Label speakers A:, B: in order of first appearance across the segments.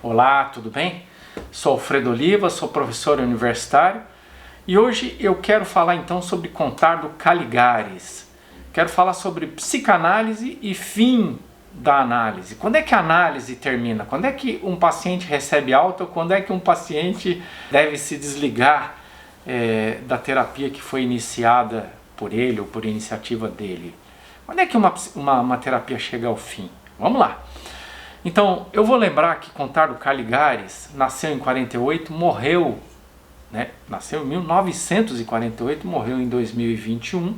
A: Olá, tudo bem? Sou Alfredo Oliva, sou professor universitário e hoje eu quero falar então sobre Contardo Caligares. Quero falar sobre psicanálise e fim da análise. Quando é que a análise termina? Quando é que um paciente recebe alta? Quando é que um paciente deve se desligar da terapia que foi iniciada por ele ou por iniciativa dele? Quando é que uma terapia chega ao fim? Vamos lá. Então, eu vou lembrar que Contardo Caligares nasceu em 48, morreu, nasceu em 1948, morreu em 2021.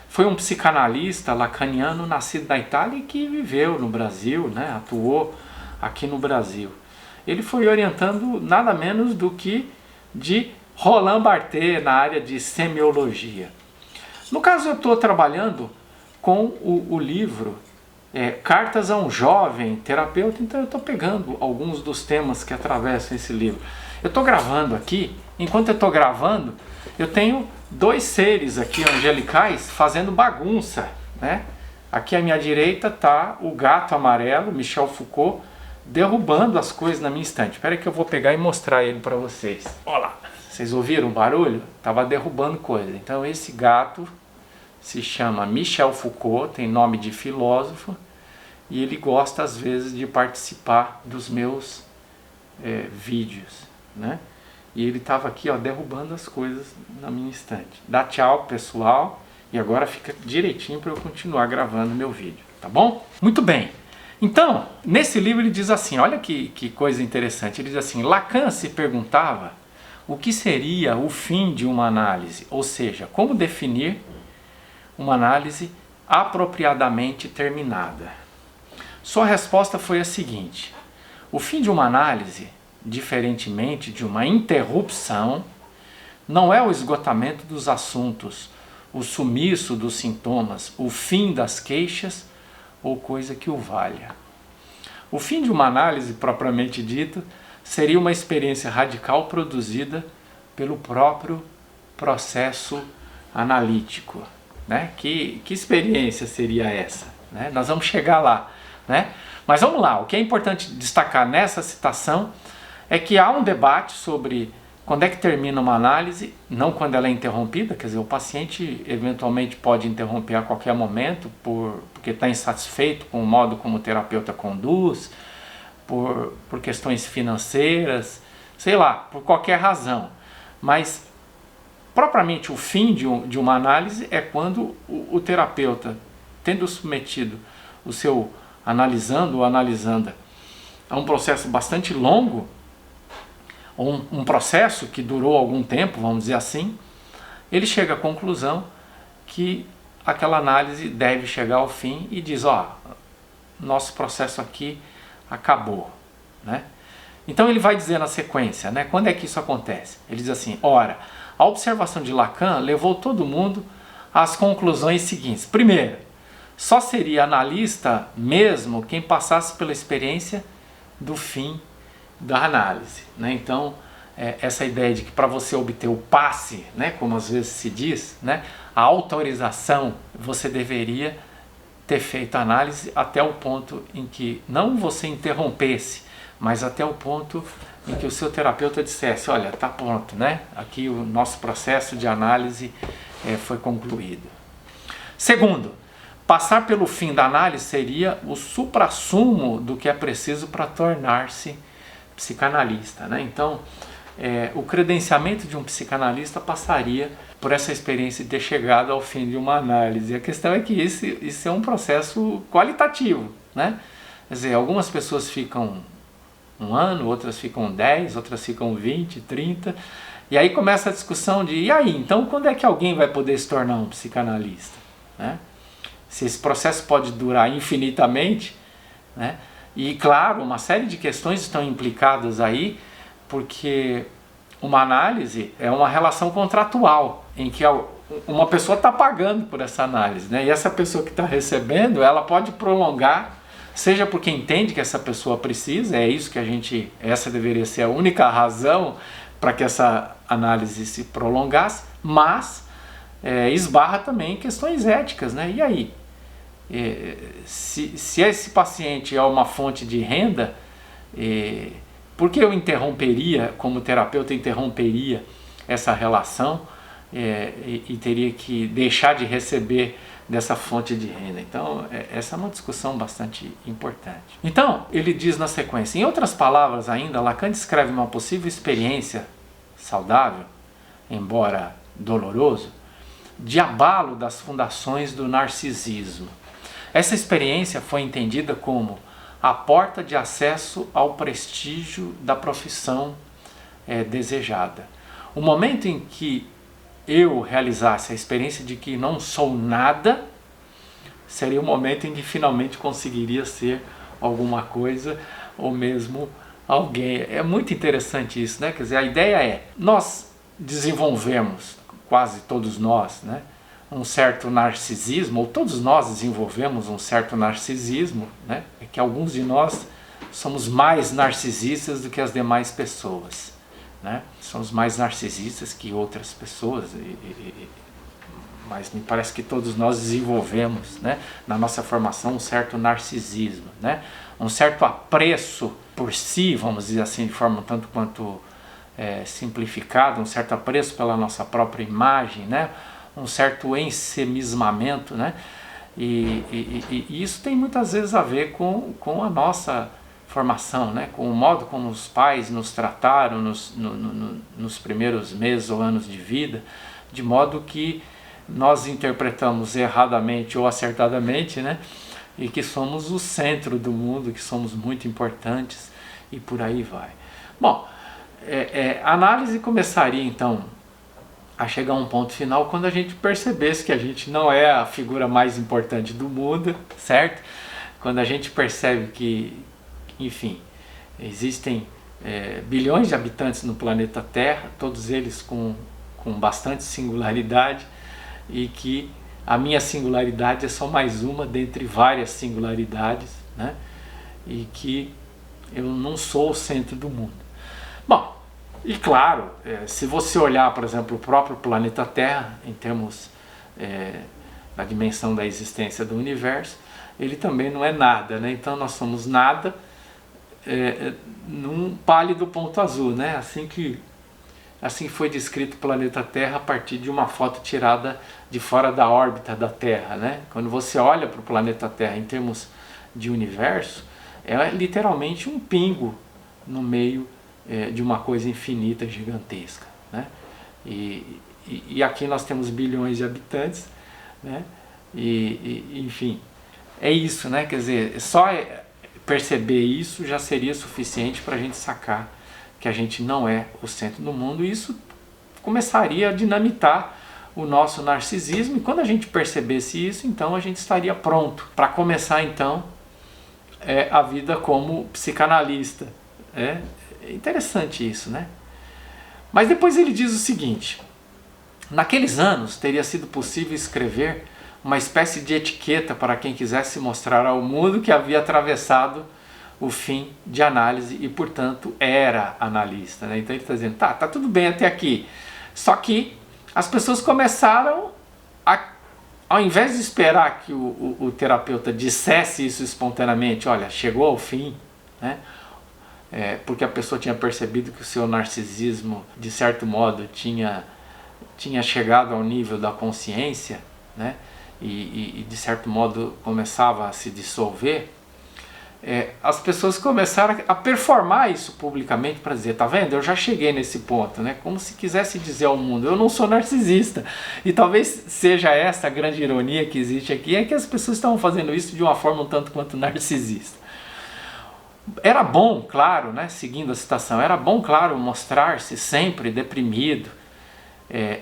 A: Foi um psicanalista lacaniano nascido na Itália e que viveu no Brasil, atuou aqui no Brasil. Ele foi orientando nada menos do que de Roland Barthes na área de semiologia. No caso, eu estou trabalhando com o livro Cartas a um Jovem Terapeuta, então eu estou pegando alguns dos temas que atravessam esse livro. Eu estou gravando aqui, enquanto eu estou gravando, eu tenho dois seres aqui angelicais fazendo bagunça, Aqui à minha direita está o gato amarelo, Michel Foucault, derrubando as coisas na minha estante. Espera aí que eu vou pegar e mostrar ele para vocês. Olha lá, vocês ouviram o barulho? Estava derrubando coisa. Então esse gato se chama Michel Foucault, tem nome de filósofo, e ele gosta às vezes de participar dos meus vídeos, E ele estava aqui, derrubando as coisas na minha estante. Dá tchau, pessoal, e agora fica direitinho para eu continuar gravando meu vídeo, tá bom? Muito bem. Então, nesse livro ele diz assim, olha que coisa interessante, ele diz assim: Lacan se perguntava o que seria o fim de uma análise, ou seja, como definir uma análise apropriadamente terminada. Sua resposta foi a seguinte: o fim de uma análise, diferentemente de uma interrupção, não é o esgotamento dos assuntos, o sumiço dos sintomas, o fim das queixas ou coisa que o valha. O fim de uma análise propriamente dita seria uma experiência radical produzida pelo próprio processo analítico. Que experiência seria essa? Nós vamos chegar lá. Mas vamos lá, o que é importante destacar nessa citação é que há um debate sobre quando é que termina uma análise, não quando ela é interrompida, quer dizer, o paciente eventualmente pode interromper a qualquer momento porque está insatisfeito com o modo como o terapeuta conduz, por questões financeiras, sei lá, por qualquer razão. Mas propriamente o fim de uma análise é quando o terapeuta, tendo submetido o seu analisando ou analisanda a um processo bastante longo, ou um processo que durou algum tempo, vamos dizer assim, ele chega à conclusão que aquela análise deve chegar ao fim e diz, nosso processo aqui acabou. Então ele vai dizer na sequência, quando é que isso acontece? Ele diz assim, ora, a observação de Lacan levou todo mundo às conclusões seguintes. Primeiro, só seria analista mesmo quem passasse pela experiência do fim da análise. Então, essa ideia de que para você obter o passe, como às vezes se diz, a autorização, você deveria ter feito a análise até o ponto em que não você interrompesse, mas até o ponto em que o seu terapeuta dissesse, olha, está pronto, aqui o nosso processo de análise foi concluído. Segundo, passar pelo fim da análise seria o suprassumo do que é preciso para tornar-se psicanalista. Então, o credenciamento de um psicanalista passaria por essa experiência de ter chegado ao fim de uma análise. A questão é que isso é um processo qualitativo. Quer dizer, algumas pessoas ficam 1 ano, outras ficam 10, outras ficam 20, 30, e aí começa a discussão de, e aí, então quando é que alguém vai poder se tornar um psicanalista? Se esse processo pode durar infinitamente, e claro, uma série de questões estão implicadas aí, porque uma análise é uma relação contratual, em que uma pessoa está pagando por essa análise, e essa pessoa que está recebendo, ela pode prolongar, seja porque entende que essa pessoa precisa, essa deveria ser a única razão para que essa análise se prolongasse, mas esbarra também em questões éticas, E aí? Se esse paciente é uma fonte de renda, Por que eu interromperia, como terapeuta, interromperia essa relação e teria que deixar de receber dessa fonte de renda? Então, essa é uma discussão bastante importante. Então, ele diz na sequência, em outras palavras ainda, Lacan descreve uma possível experiência saudável, embora doloroso, de abalo das fundações do narcisismo. Essa experiência foi entendida como a porta de acesso ao prestígio da profissão desejada. O momento em que eu realizasse a experiência de que não sou nada, seria o momento em que finalmente conseguiria ser alguma coisa ou mesmo alguém. É muito interessante isso, né? Quer dizer, a ideia é, nós desenvolvemos, quase todos nós, né, um certo narcisismo, ou todos nós desenvolvemos um certo narcisismo, né? É que alguns de nós somos mais narcisistas do que as demais pessoas, né? Somos mais narcisistas que outras pessoas, mas me parece que todos nós desenvolvemos, né, na nossa formação um certo narcisismo, né? Um certo apreço por si, vamos dizer assim, de forma um tanto quanto simplificada, um certo apreço pela nossa própria imagem, né? Um certo ensimismamento, né? E isso tem muitas vezes a ver com a nossa formação, né? Com o modo como os pais nos trataram nos primeiros meses ou anos de vida, de modo que nós interpretamos erradamente ou acertadamente, né? E que somos o centro do mundo, que somos muito importantes e por aí vai. Bom, a análise começaria então a chegar a um ponto final quando a gente percebesse que a gente não é a figura mais importante do mundo, certo? Quando a gente percebe que, enfim, existem bilhões de habitantes no planeta Terra, todos eles com bastante singularidade, e que a minha singularidade é só mais uma dentre várias singularidades, né? E que eu não sou o centro do mundo. Bom, e claro, se você olhar, por exemplo, o próprio planeta Terra, em termos da dimensão da existência do universo, ele também não é nada, né? Então nós somos nada num pálido ponto azul, né? Assim foi descrito o planeta Terra a partir de uma foto tirada de fora da órbita da Terra, né? Quando você olha para o planeta Terra em termos de universo, é literalmente um pingo no meio de uma coisa infinita, gigantesca, né? E aqui nós temos bilhões de habitantes, né? Enfim, é isso, né? Quer dizer, só perceber isso já seria suficiente para a gente sacar que a gente não é o centro do mundo, e isso começaria a dinamitar o nosso narcisismo, e quando a gente percebesse isso, então a gente estaria pronto para começar então a vida como psicanalista. É interessante isso, né? Mas depois ele diz o seguinte: naqueles anos teria sido possível escrever uma espécie de etiqueta para quem quisesse mostrar ao mundo que havia atravessado o fim de análise e, portanto, era analista, né? Então ele está dizendo, tá tudo bem até aqui. Só que as pessoas começaram a, ao invés de esperar que o terapeuta dissesse isso espontaneamente, olha, chegou ao fim, né? Porque a pessoa tinha percebido que o seu narcisismo, de certo modo, tinha chegado ao nível da consciência, né? E de certo modo começava a se dissolver. As pessoas começaram a performar isso publicamente para dizer, tá vendo, eu já cheguei nesse ponto, né? Como se quisesse dizer ao mundo, eu não sou narcisista. E talvez seja essa a grande ironia que existe aqui, é que as pessoas estavam fazendo isso de uma forma um tanto quanto narcisista. Era bom, claro, né, seguindo a citação, era bom, claro, mostrar-se sempre deprimido,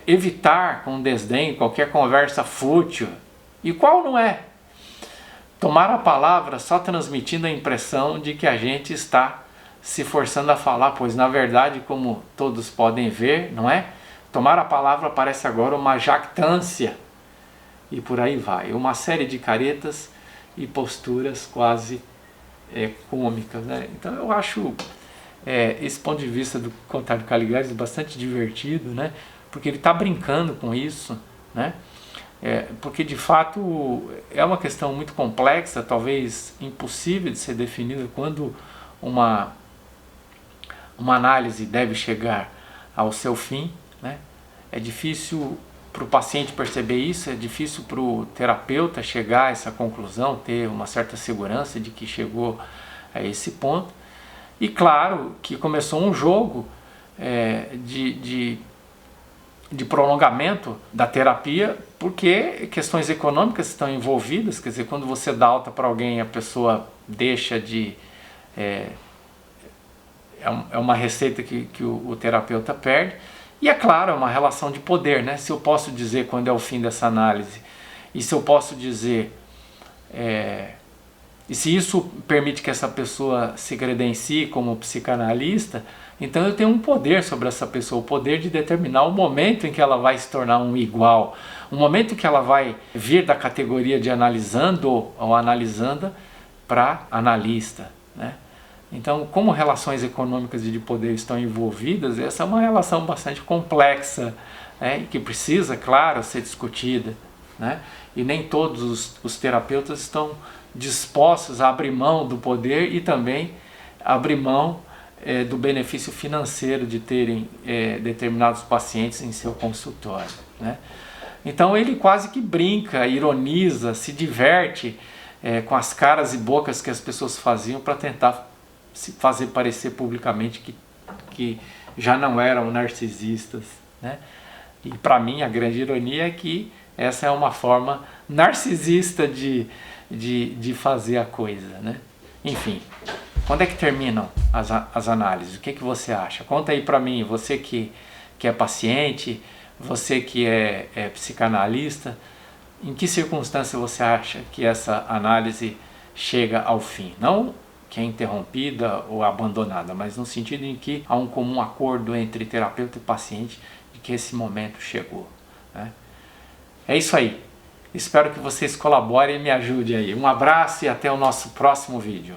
A: evitar com desdém qualquer conversa fútil. E qual não é? Tomar a palavra só transmitindo a impressão de que a gente está se forçando a falar, pois na verdade, como todos podem ver, não é? Tomar a palavra parece agora uma jactância, e por aí vai. Uma série de caretas e posturas quase cômicas, né? Então eu acho esse ponto de vista do Contário Caligares bastante divertido, né? Porque ele está brincando com isso, né? Porque de fato é uma questão muito complexa, talvez impossível de ser definida, quando uma uma análise deve chegar ao seu fim, né? É difícil para o paciente perceber isso, é difícil para o terapeuta chegar a essa conclusão, ter uma certa segurança de que chegou a esse ponto. E claro que começou um jogo de prolongamento da terapia, porque questões econômicas estão envolvidas. Quer dizer, quando você dá alta para alguém, a pessoa deixa de... É uma receita que o terapeuta perde. E é claro, é uma relação de poder, né? Se eu posso dizer quando é o fim dessa análise, e se eu posso dizer... E se isso permite que essa pessoa se credencie como psicanalista, então eu tenho um poder sobre essa pessoa, o poder de determinar o momento em que ela vai se tornar um igual, o momento que ela vai vir da categoria de analisando ou analisanda para analista, né? Então, como relações econômicas e de poder estão envolvidas, essa é uma relação bastante complexa, né? E que precisa, claro, ser discutida, né? E nem todos os terapeutas estão dispostos a abrir mão do poder e também abrir mão do benefício financeiro de terem determinados pacientes em seu consultório, né? Então ele quase que brinca, ironiza, se diverte com as caras e bocas que as pessoas faziam para tentar se fazer parecer publicamente que já não eram narcisistas, né? E para mim a grande ironia é que essa é uma forma narcisista de fazer a coisa, né? Enfim, quando é que terminam as análises? O que você acha? Conta aí para mim, você que é paciente, você que é psicanalista, em que circunstância você acha que essa análise chega ao fim? Não que é interrompida ou abandonada, mas no sentido em que há um comum acordo entre terapeuta e paciente de que esse momento chegou, né? É isso aí. Espero que vocês colaborem e me ajudem aí. Um abraço e até o nosso próximo vídeo.